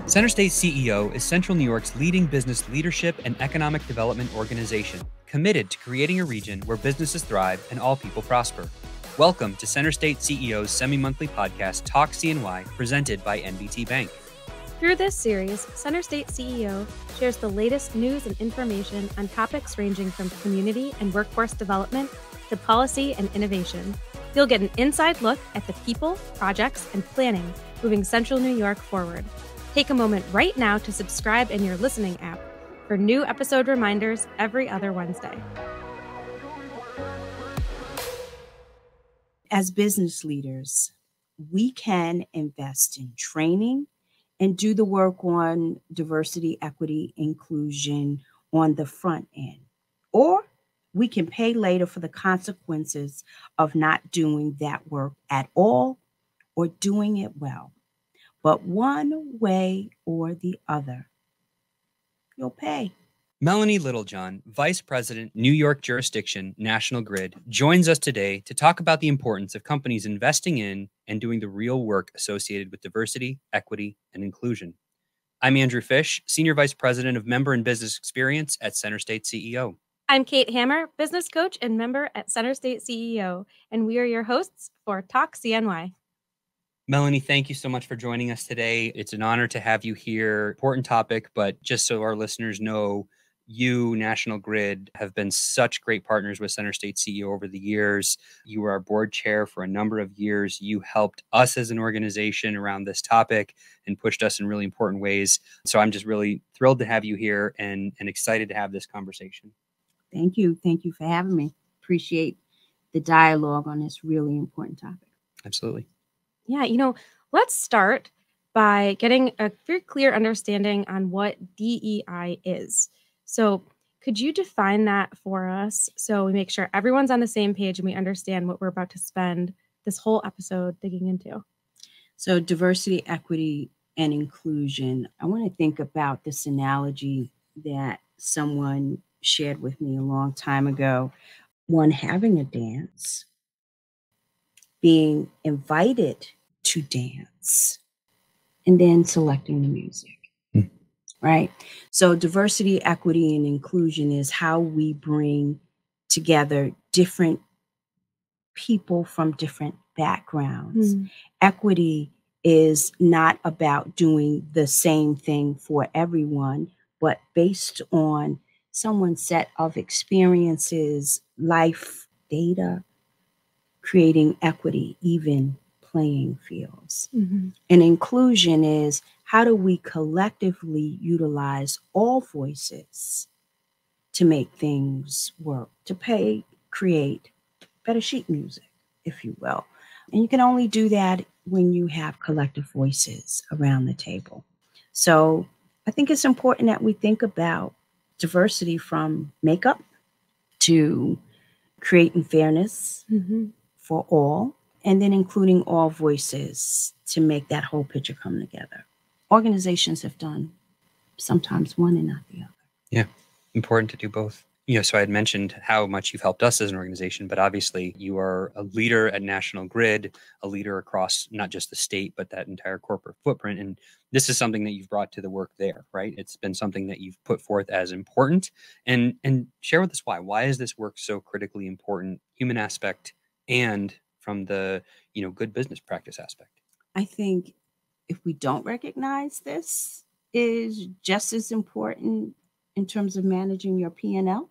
Center State CEO is Central New York's leading business leadership and economic development organization, committed to creating a region where businesses thrive and all people prosper. Welcome to Center State CEO's semi-monthly podcast, Talk CNY, presented by NBT Bank. Through this series, Center State CEO shares the latest news and information on topics ranging from community and workforce development to policy and innovation. You'll get an inside look at the people, projects, and planning moving Central New York forward. Take a moment right now to subscribe in your listening app for new episode reminders every other Wednesday. As business leaders, we can invest in training and do the work on diversity, equity, inclusion on the front end. Or we can pay later for the consequences of not doing that work at all or doing it well. But one way or the other, you'll pay. Melanie Littlejohn, Vice President, New York Jurisdiction, National Grid, joins us today to talk about the importance of companies investing in and doing the real work associated with diversity, equity, and inclusion. I'm Andrew Fish, Senior Vice President of Member and Business Experience at Center State CEO. I'm Kate Hammer, Business Coach and Member at Center State CEO, and we are your hosts for Talk CNY. Melanie, thank you so much for joining us today. It's an honor to have you here. Important topic, but just so our listeners know, you, National Grid, have been such great partners with Center State CEO over the years. You were our board chair for a number of years. You helped us as an organization around this topic and pushed us in really important ways. So I'm just really thrilled to have you here and excited to have this conversation. Thank you. Thank you for having me. Appreciate the dialogue on this really important topic. Absolutely. Yeah, let's start by getting a very clear understanding on what DEI is. So could you define that for us so we make sure everyone's on the same page and we understand what we're about to spend this whole episode digging into? So diversity, equity, and inclusion. I want to think about this analogy that someone shared with me a long time ago. One having a dance, being invited to dance, and then selecting the music. Right? So diversity, equity, and inclusion is how we bring together different people from different backgrounds. Equity is not about doing the same thing for everyone, but based on someone's set of experiences, life, data, creating equity, even playing fields. And inclusion is how do we collectively utilize all voices to make things work, to create better sheet music, if you will. And you can only do that when you have collective voices around the table. So I think it's important that we think about diversity from makeup to creating fairness for all, and then including all voices to make that whole picture come together. Organizations have done sometimes one and not the other. Yeah, important to do both. So I had mentioned how much you've helped us as an organization, but obviously you are a leader at National Grid, a leader across not just the state, but that entire corporate footprint. And this is something that you've brought to the work there, right? It's been something that you've put forth as important. And share with us why. Why is this work so critically important, human aspect, and from the good business practice aspect? I think if we don't recognize this is just as important in terms of managing your P&L,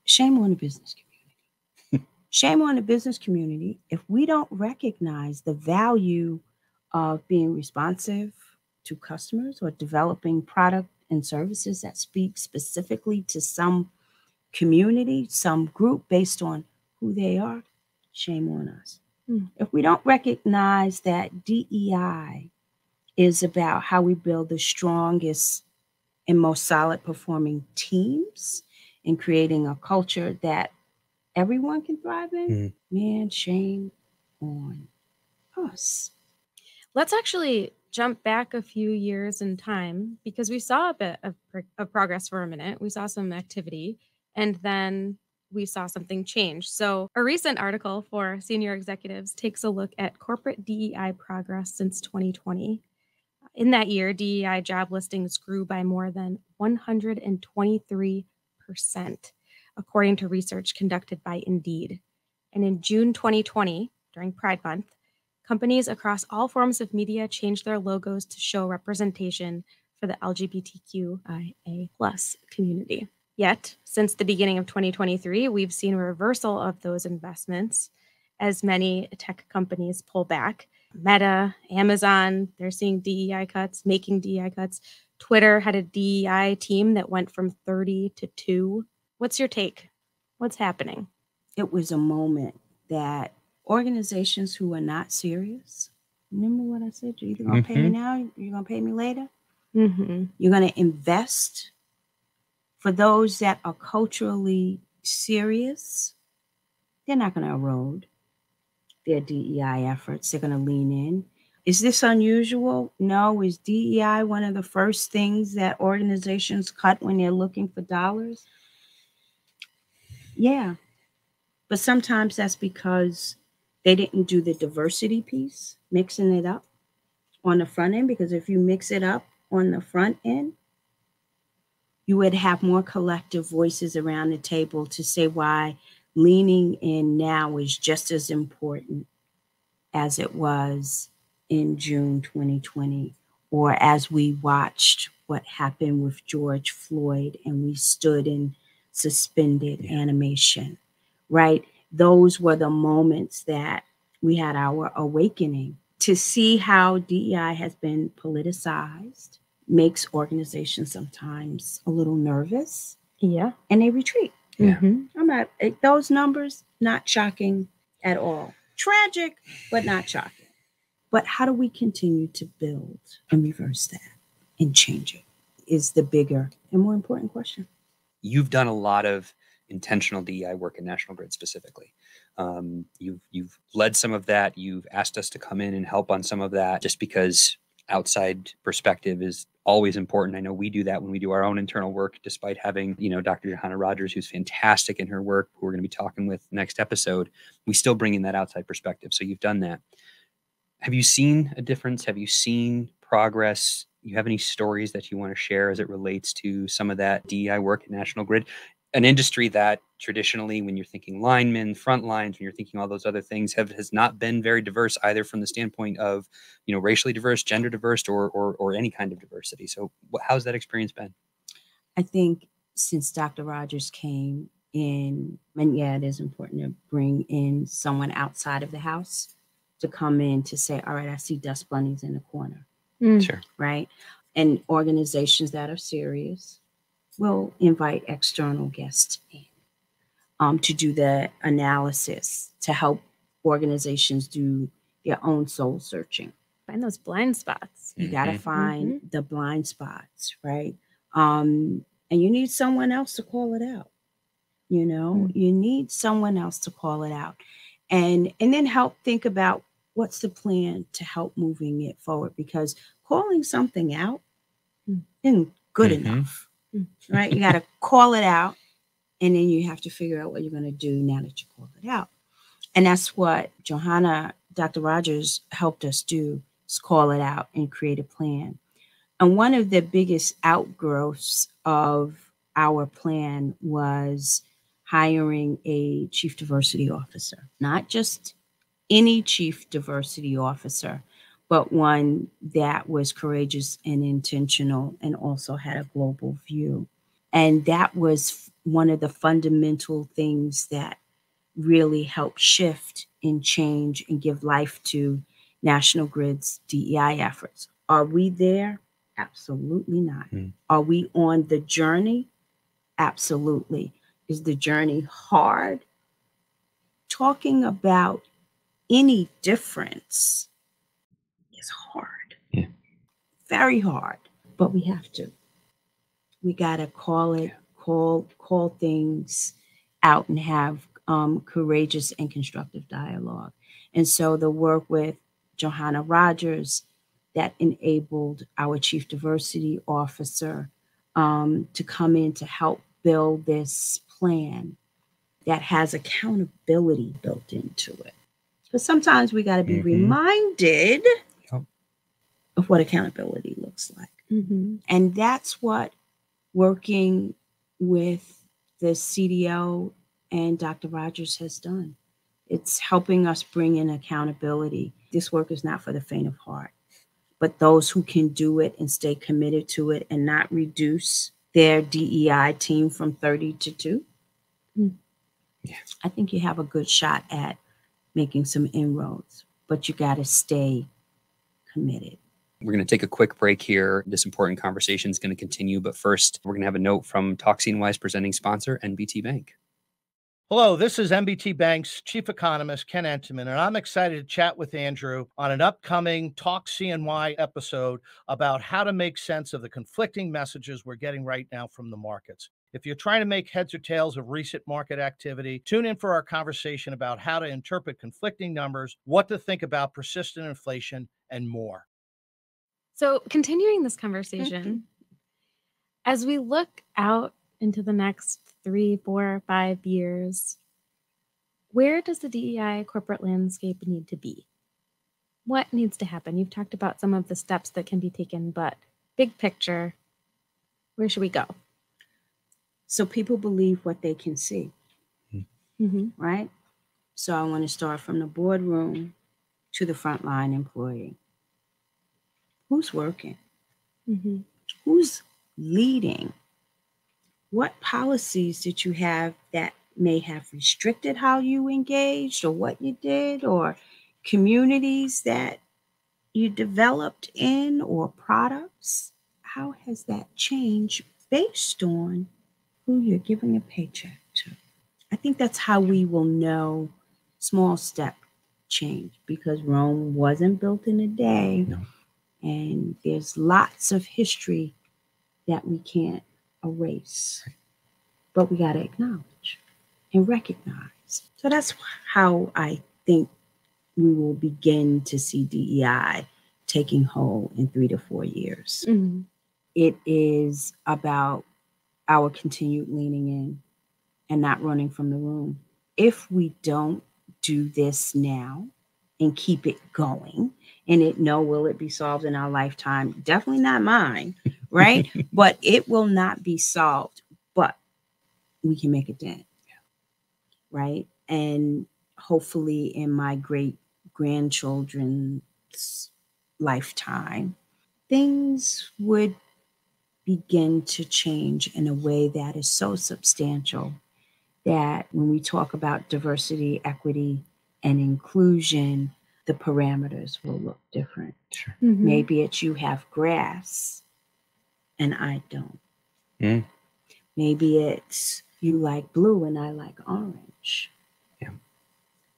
shame on the business community. Shame on the business community if we don't recognize the value of being responsive to customers or developing product and services that speak specifically to some community, some group based on who they are. Shame on us. If we don't recognize that DEI is about how we build the strongest and most solid performing teams and creating a culture that everyone can thrive in, man, shame on us. Let's actually jump back a few years in time because we saw a bit of progress for a minute. We saw some activity and then we saw something change. So a recent article for senior executives takes a look at corporate DEI progress since 2020. In that year, DEI job listings grew by more than 123%, according to research conducted by Indeed. And in June 2020, during Pride Month, companies across all forms of media changed their logos to show representation for the LGBTQIA+ community. Yet, since the beginning of 2023, we've seen a reversal of those investments as many tech companies pull back. Meta, Amazon, they're seeing DEI cuts, making DEI cuts. Twitter had a DEI team that went from 30 to 2. What's your take? What's happening? It was a moment that organizations who are not serious, remember what I said? You're either going to pay me now, you're going to pay me later. You're going to invest. For those that are culturally serious, they're not going to erode their DEI efforts. They're going to lean in. Is this unusual? No. Is DEI one of the first things that organizations cut when they're looking for dollars? Yeah. But sometimes that's because they didn't do the diversity piece, mixing it up on the front end. Because if you mix it up on the front end, you would have more collective voices around the table to say why leaning in now is just as important as it was in June 2020, or as we watched what happened with George Floyd and we stood in suspended animation, right? Those were the moments that we had our awakening. To see how DEI has been politicized makes organizations sometimes a little nervous. Yeah. And they retreat. Yeah. I'm not, those numbers, not shocking at all. Tragic, but not shocking. But how do we continue to build and reverse that and change it is the bigger and more important question. You've done a lot of intentional DEI work in National Grid specifically. You've led some of that. You've asked us to come in and help on some of that just because outside perspective is always important. I know we do that when we do our own internal work, despite having, Dr. Johanna Rogers, who's fantastic in her work, who we're going to be talking with next episode. We still bring in that outside perspective. So you've done that. Have you seen a difference? Have you seen progress? You have any stories that you want to share as it relates to some of that DEI work at National Grid? An industry that traditionally, when you're thinking linemen, front lines, when you're thinking all those other things, has not been very diverse, either from the standpoint of, racially diverse, gender diverse, or any kind of diversity. So how's that experience been? I think since Dr. Rogers came in, and yeah, it is important to bring in someone outside of the house to come in to say, all right, I see dust bunnies in the corner. Sure. Right. And organizations that are serious will invite external guests in to do the analysis, to help organizations do their own soul searching. Find those blind spots. You got to find the blind spots, right? And you need someone else to call it out. You need someone else to call it out, and then help think about what's the plan to help moving it forward, because calling something out isn't good enough. Right? You got to call it out, and then you have to figure out what you're going to do now that you call it out. And that's what Dr. Rogers helped us do, is call it out and create a plan. And one of the biggest outgrowths of our plan was hiring a chief diversity officer, not just any chief diversity officer, but one that was courageous and intentional and also had a global view. And that was one of the fundamental things that really helped shift and change and give life to National Grid's DEI efforts. Are we there? Absolutely not. Are we on the journey? Absolutely. Is the journey hard? Talking about any difference is hard. Yeah. Very hard. But we have to. We got to call it, call things out and have courageous and constructive dialogue. And so the work with Johanna Rogers that enabled our chief diversity officer to come in to help build this plan that has accountability built into it. But sometimes we got to be reminded of what accountability looks like. Mm-hmm. And that's what working with the CDO and Dr. Rogers has done. It's helping us bring in accountability. This work is not for the faint of heart, but those who can do it and stay committed to it and not reduce their DEI team from 30 to 2. Yeah. I think you have a good shot at making some inroads, but you got to stay committed. We're going to take a quick break here. This important conversation is going to continue, but first, we're going to have a note from Talk CNY's presenting sponsor, NBT Bank. Hello, this is NBT Bank's Chief Economist, Ken Enteman, and I'm excited to chat with Andrew on an upcoming Talk CNY episode about how to make sense of the conflicting messages we're getting right now from the markets. If you're trying to make heads or tails of recent market activity, tune in for our conversation about how to interpret conflicting numbers, what to think about persistent inflation, and more. So continuing this conversation, as we look out into the next 3, 4, 5 years, where does the DEI corporate landscape need to be? What needs to happen? You've talked about some of the steps that can be taken, but big picture, where should we go? So people believe what they can see, right? So I want to start from the boardroom to the frontline employee. Who's working? Who's leading? What policies did you have that may have restricted how you engaged or what you did, or communities that you developed in, or products? How has that changed based on who you're giving a paycheck to? I think that's how we will know small step change, because Rome wasn't built in a day. No. And there's lots of history that we can't erase, but we got to acknowledge and recognize. So that's how I think we will begin to see DEI taking hold in 3 to 4 years. It is about our continued leaning in and not running from the room. If we don't do this now and keep it going, will it be solved in our lifetime? Definitely not mine, right? But it will not be solved, but we can make a dent, right? And hopefully in my great grandchildren's lifetime, things would begin to change in a way that is so substantial that when we talk about diversity, equity, and inclusion, the parameters will look different. Sure. Maybe it's you have grass and I don't. Maybe it's you like blue and I like orange. Yeah.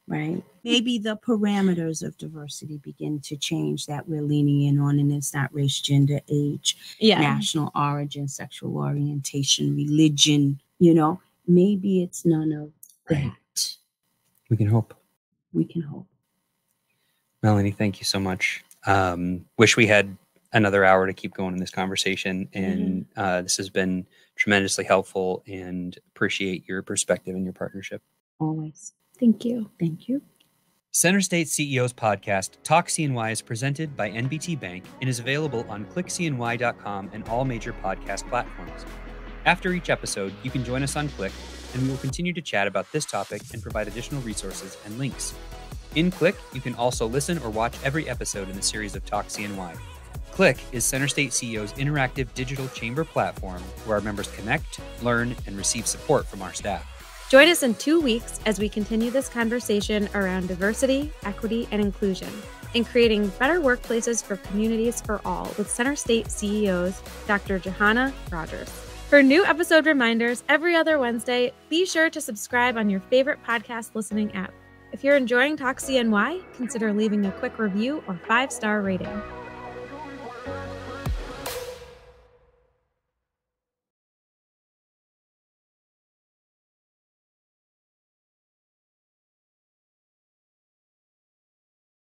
Right? Maybe the parameters of diversity begin to change that we're leaning in on, and it's not race, gender, age, national origin, sexual orientation, religion, maybe it's none of that. We can hope. We can hope. Melanie, thank you so much. Wish we had another hour to keep going in this conversation. And this has been tremendously helpful, and appreciate your perspective and your partnership. Always. Thank you. Thank you. Center State CEO's podcast, Talk CNY, is presented by NBT Bank and is available on clickcny.com and all major podcast platforms. After each episode, you can join us on Click, and we will continue to chat about this topic and provide additional resources and links. In Click, you can also listen or watch every episode in the series of Talk CNY. Click is Center State CEO's interactive digital chamber platform where our members connect, learn, and receive support from our staff. Join us in 2 weeks as we continue this conversation around diversity, equity, and inclusion in creating better workplaces for communities for all with Center State CEOs Dr. Johanna Rogers. For new episode reminders every other Wednesday, be sure to subscribe on your favorite podcast listening app. If you're enjoying Talk CNY, consider leaving a quick review or 5-star rating.